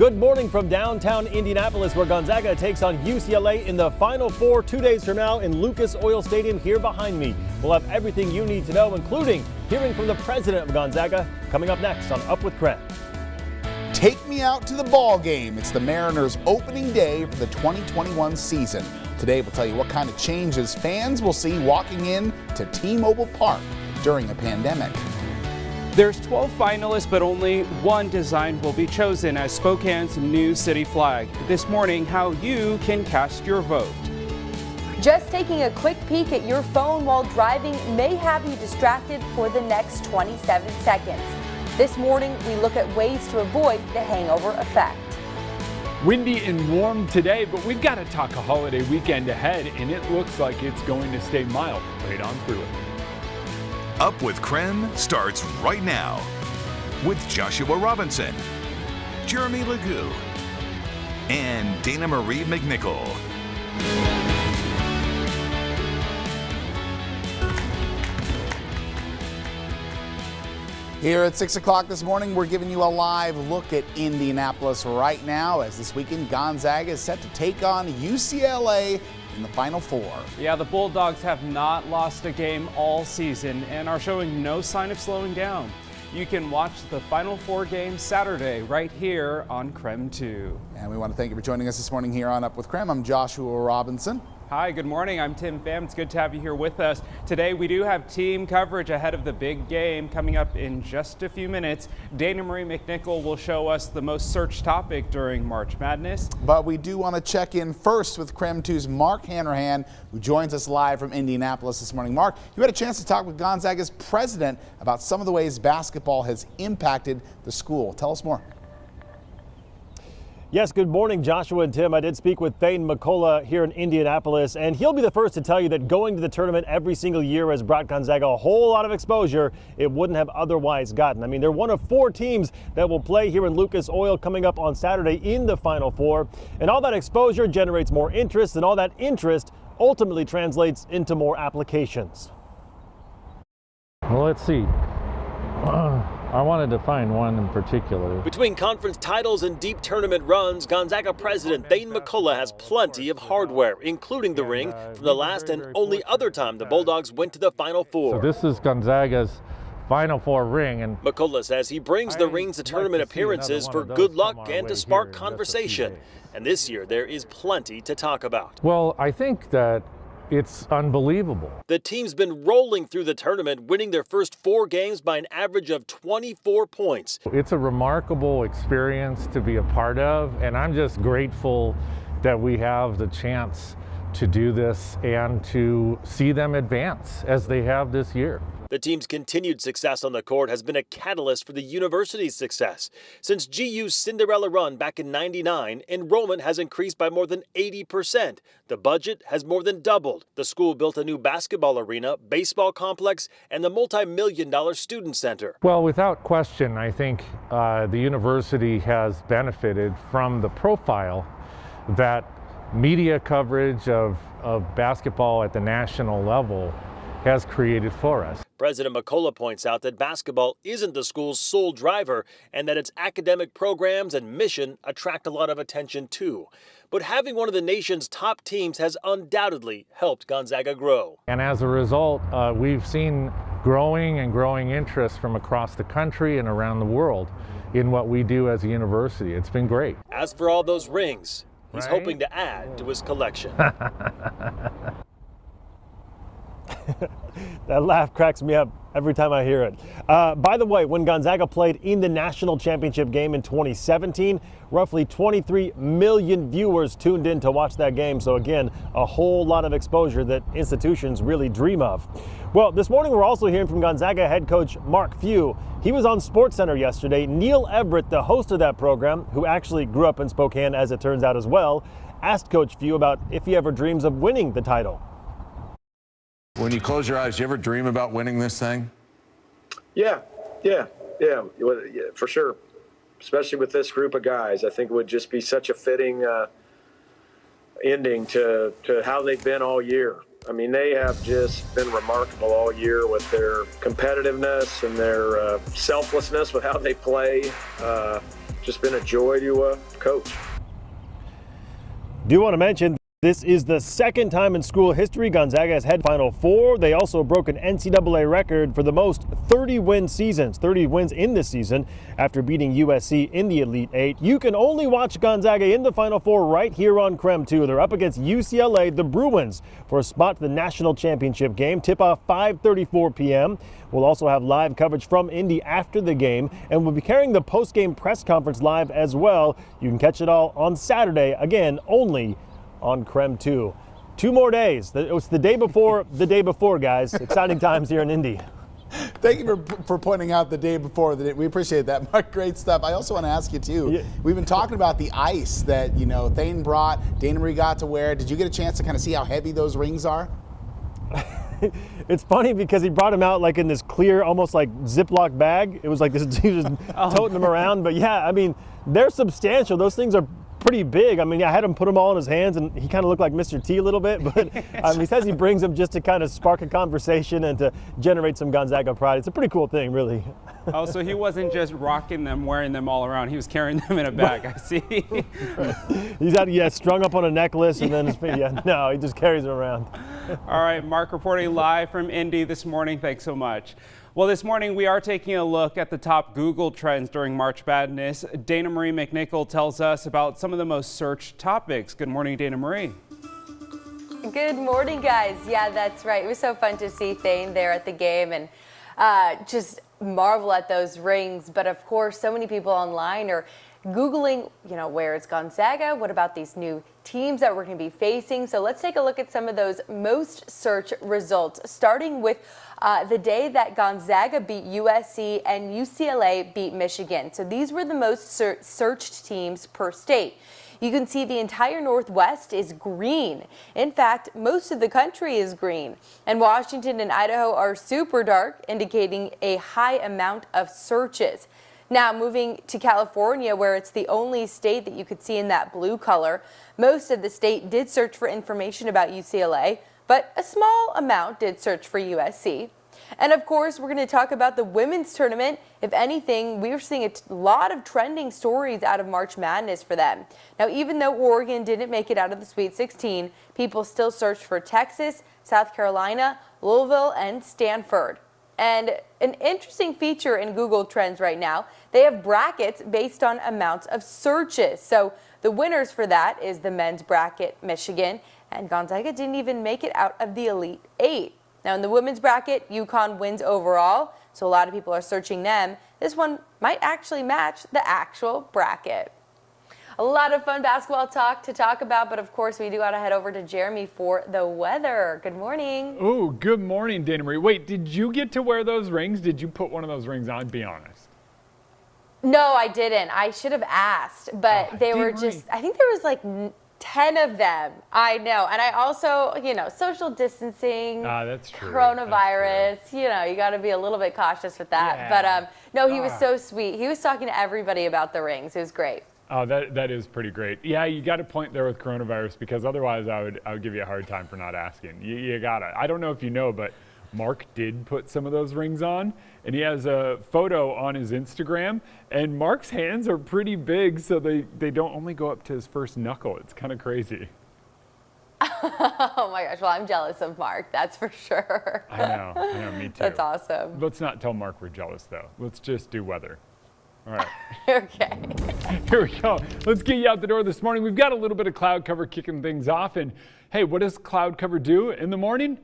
Good morning from downtown Indianapolis, where Gonzaga takes on UCLA in the Final Four 2 days from now in Lucas Oil Stadium here behind me. We'll have everything you need to know, including hearing from the president of Gonzaga, coming up next on Up with KREM. Take me out to the ball game. It's the Mariners' opening day for the 2021 season. Today we'll tell you what kind of changes fans will see walking in to T-Mobile Park during a pandemic. There's 12 finalists, but only one design will be chosen as Spokane's new city flag. This morning, how you can cast your vote. Just taking a quick peek at your phone while driving may have you distracted for the next 27 seconds. This morning, we look at ways to avoid the hangover effect. Windy and warm today, but we've got to talk a holiday weekend ahead, and it looks like it's going to stay mild right on through it. Up with KREM starts right now with Joshua Robinson, Jeremy Legoo, and Dana Marie McNichol. Here at 6 o'clock this morning, we're giving you a live look at Indianapolis right now, as this weekend Gonzaga is set to take on UCLA in the Final Four. Yeah, the Bulldogs have not lost a game all season and are showing no sign of slowing down. You can watch the Final Four game Saturday right here on KREM 2. And we want to thank you for joining us this morning here on Up with KREM. I'm Joshua Robinson. Hi, good morning. I'm Tim Pham. It's good to have you here with us. Today we do have team coverage ahead of the big game coming up in just a few minutes. Dana Marie McNichol will show us the most searched topic during March Madness. But we do want to check in first with KREM 2's Mark Hanrahan, who joins us live from Indianapolis this morning. Mark, you had a chance to talk with Gonzaga's president about some of the ways basketball has impacted the school. Tell us more. Yes, good morning, Joshua and Tim. I did speak with Thane McCullough here in Indianapolis, and he'll be the first to tell you that going to the tournament every single year has brought Gonzaga a whole lot of exposure it wouldn't have otherwise gotten. I mean, they're one of 4 teams that will play here in Lucas Oil coming up on Saturday in the Final Four, and all that exposure generates more interest, and all that interest ultimately translates into more applications. Well, let's see. I wanted to find one in particular. Between conference titles and deep tournament runs, Gonzaga president Thane McCullough has plenty of hardware, including the ring from the last and only other time the Bulldogs went to the Final Four. So this is Gonzaga's Final Four ring, and McCullough says he brings the rings to tournament appearances for good luck and to spark conversation. And this year there is plenty to talk about. Well, I think that it's unbelievable. The team's been rolling through the tournament, winning their first 4 games by an average of 24 points. It's a remarkable experience to be a part of, and I'm just grateful that we have the chance to do this and to see them advance as they have this year. The team's continued success on the court has been a catalyst for the university's success. Since GU's Cinderella run back in '99, enrollment has increased by more than 80%. The budget has more than doubled. The school built a new basketball arena, baseball complex, and the multi-million-dollar student center. Well, without question, I think the university has benefited from the profile that media coverage of basketball at the national level has created for us. President McCullough points out that basketball isn't the school's sole driver and that its academic programs and mission attract a lot of attention too. But having one of the nation's top teams has undoubtedly helped Gonzaga grow. And as a result, we've seen growing interest from across the country and around the world in what we do as a university. It's been great. As for all those rings, he's hoping to add to his collection. That laugh cracks me up every time I hear it. By the way, when Gonzaga played in the national championship game in 2017, roughly 23 million viewers tuned in to watch that game. So again, a whole lot of exposure that institutions really dream of. Well, this morning we're also hearing from Gonzaga head coach Mark Few. He was on SportsCenter yesterday. Neil Everett, the host of that program, who actually grew up in Spokane as it turns out as well, asked Coach Few about if he ever dreams of winning the title. When you close your eyes, do you ever dream about winning this thing? Yeah, for sure. Especially with this group of guys, I think it would just be such a fitting ending to how they've been all year. I mean, they have just been remarkable all year with their competitiveness and their selflessness with how they play. just been a joy to coach. Do want to mention, this is the second time in school history Gonzaga has had Final Four. They also broke an NCAA record for the most 30-win seasons, 30 wins in this season after beating USC in the Elite Eight. You can only watch Gonzaga in the Final Four right here on KREM 2. They're up against UCLA, the Bruins, for a spot to the national championship game. Tip-off 5:34 p.m. We'll also have live coverage from Indy after the game, and we'll be carrying the post-game press conference live as well. You can catch it all on Saturday, again, only on KREM 2. 2 more days. It was the day before, guys. Exciting times here in Indy. Thank you for pointing out the day before. We appreciate that, Mark. Great stuff. I also want to ask you, too, Yeah. We've been talking about the ice that, Thane brought, Dana Marie got to wear. Did you get a chance to kind of see how heavy those rings are? It's funny because he brought them out like in this clear, almost like Ziploc bag. It was like this, he was toting them around. But yeah, I mean, they're substantial. Those things are pretty big. I mean, I had him put them all in his hands, and he kind of looked like Mr. T a little bit. But he says he brings them just to kind of spark a conversation and to generate some Gonzaga pride. It's a pretty cool thing, really. Oh, so he wasn't just rocking them, wearing them all around. He was carrying them in a bag, I see. He's had, strung up on a necklace, and then no, he just carries them around. All right, Mark reporting live from Indy this morning. Thanks so much. Well, this morning we are taking a look at the top Google trends during March Madness. Dana Marie McNichol tells us about some of the most searched topics. Good morning, Dana Marie. Good morning, guys. Yeah, that's right. It was so fun to see Thane there at the game and just marvel at those rings. But of course, so many people online are Googling, where is Gonzaga? What about these new teams that we're going to be facing? So let's take a look at some of those most searched results, starting with the day that Gonzaga beat USC and UCLA beat Michigan. So these were the most searched teams per state. You can see the entire Northwest is green. In fact, most of the country is green. And Washington and Idaho are super dark, indicating a high amount of searches. Now, moving to California, where it's the only state that you could see in that blue color, most of the state did search for information about UCLA, but a small amount did search for USC. And of course, we're going to talk about the women's tournament. If anything, we're seeing a lot of trending stories out of March Madness for them. Now, even though Oregon didn't make it out of the Sweet 16, people still searched for Texas, South Carolina, Louisville, and Stanford. And an interesting feature in Google Trends right now, they have brackets based on amounts of searches. So the winners for that is the men's bracket, Michigan, and Gonzaga didn't even make it out of the Elite Eight. Now in the women's bracket, UConn wins overall, so a lot of people are searching them. This one might actually match the actual bracket. A lot of fun basketball talk to talk about, but of course we do got to head over to Jeremy for the weather. Good morning. Oh, good morning, Dana Marie. Wait, did you get to wear those rings? Did you put one of those rings on? Be honest. No, I didn't. I should have asked, but they were just, I think there was like 10 of them. I know. And I also, social distancing, that's true. coronavirus, That's true. You got to be a little bit cautious with that. Yeah. But no, he was so sweet. He was talking to everybody about the rings. It was great. Oh, that is pretty great. Yeah, you got a point there with coronavirus, because otherwise I would give you a hard time for not asking. You gotta. I don't know if you know, but Mark did put some of those rings on, and he has a photo on his Instagram, and Mark's hands are pretty big, so they don't only go up to his first knuckle. It's kind of crazy. Oh my gosh, well, I'm jealous of Mark, that's for sure. I know, me too. That's awesome. Let's not tell Mark we're jealous, though. Let's just do weather. All right. Okay. Here we go. Let's get you out the door this morning. We've got a little bit of cloud cover kicking things off. And hey, what does cloud cover do in the morning?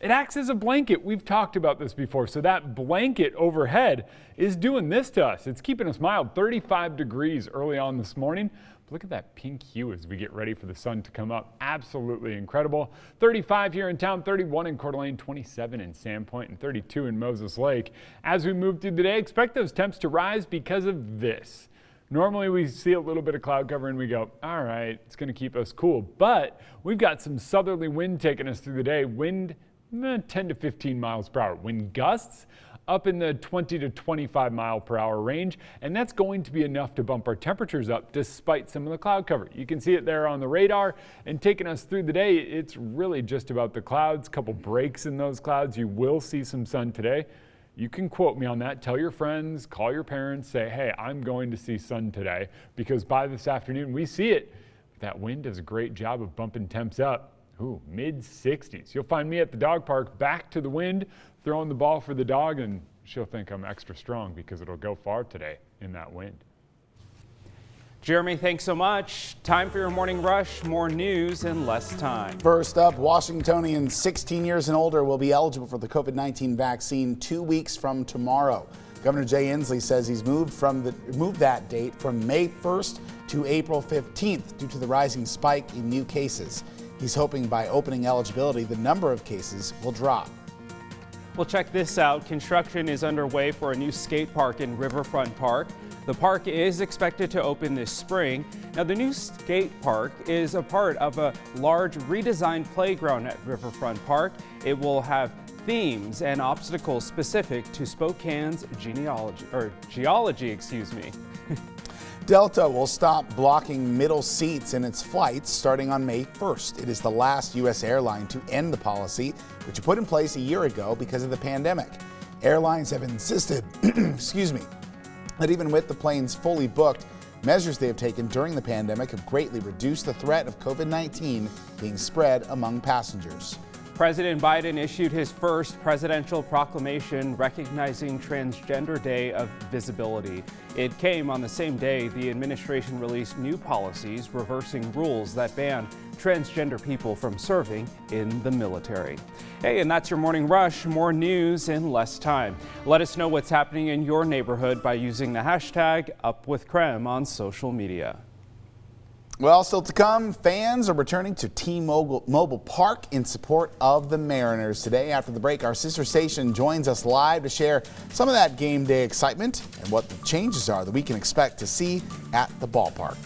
It acts as a blanket. We've talked about this before. So that blanket overhead is doing this to us. It's keeping us mild, 35 degrees early on this morning. But look at that pink hue as we get ready for the sun to come up. Absolutely incredible. 35 here in town, 31 in Coeur d'Alene, 27 in Sandpoint, and 32 in Moses Lake. As we move through the day, expect those temps to rise because of this. Normally we see a little bit of cloud cover and we go, all right, it's going to keep us cool. But we've got some southerly wind taking us through the day. Wind 10 to 15 miles per hour. Wind gusts up in the 20 to 25 mile per hour range, and that's going to be enough to bump our temperatures up despite some of the cloud cover. You can see it there on the radar, and taking us through the day, it's really just about the clouds, couple breaks in those clouds. You will see some sun today. You can quote me on that. Tell your friends, call your parents, say, hey, I'm going to see sun today, because by this afternoon we see it. That wind does a great job of bumping temps up. Ooh, mid-60s. You'll find me at the dog park, back to the wind, throwing the ball for the dog, and she'll think I'm extra strong because it'll go far today in that wind. Jeremy, thanks so much. Time for your morning rush. More news in less time. First up, Washingtonians 16 years and older will be eligible for the COVID-19 vaccine 2 weeks from tomorrow. Governor Jay Inslee says he's moved that date from May 1st to April 15th due to the rising spike in new cases. He's hoping by opening eligibility, the number of cases will drop. Well, check this out. Construction is underway for a new skate park in Riverfront Park. The park is expected to open this spring. Now, the new skate park is a part of a large redesigned playground at Riverfront Park. It will have themes and obstacles specific to Spokane's geology. Delta will stop blocking middle seats in its flights starting on May 1st. It is the last U.S. airline to end the policy, which was put in place a year ago because of the pandemic. Airlines have insisted, that even with the planes fully booked, measures they have taken during the pandemic have greatly reduced the threat of COVID-19 being spread among passengers. President Biden issued his first presidential proclamation recognizing Transgender Day of Visibility. It came on the same day the administration released new policies reversing rules that ban transgender people from serving in the military. Hey, and that's your morning rush. More news in less time. Let us know what's happening in your neighborhood by using the hashtag #UpWithKrem on social media. Well, still to come, fans are returning to T-Mobile Park in support of the Mariners. Today, after the break, our sister station joins us live to share some of that game day excitement and what the changes are that we can expect to see at the ballpark.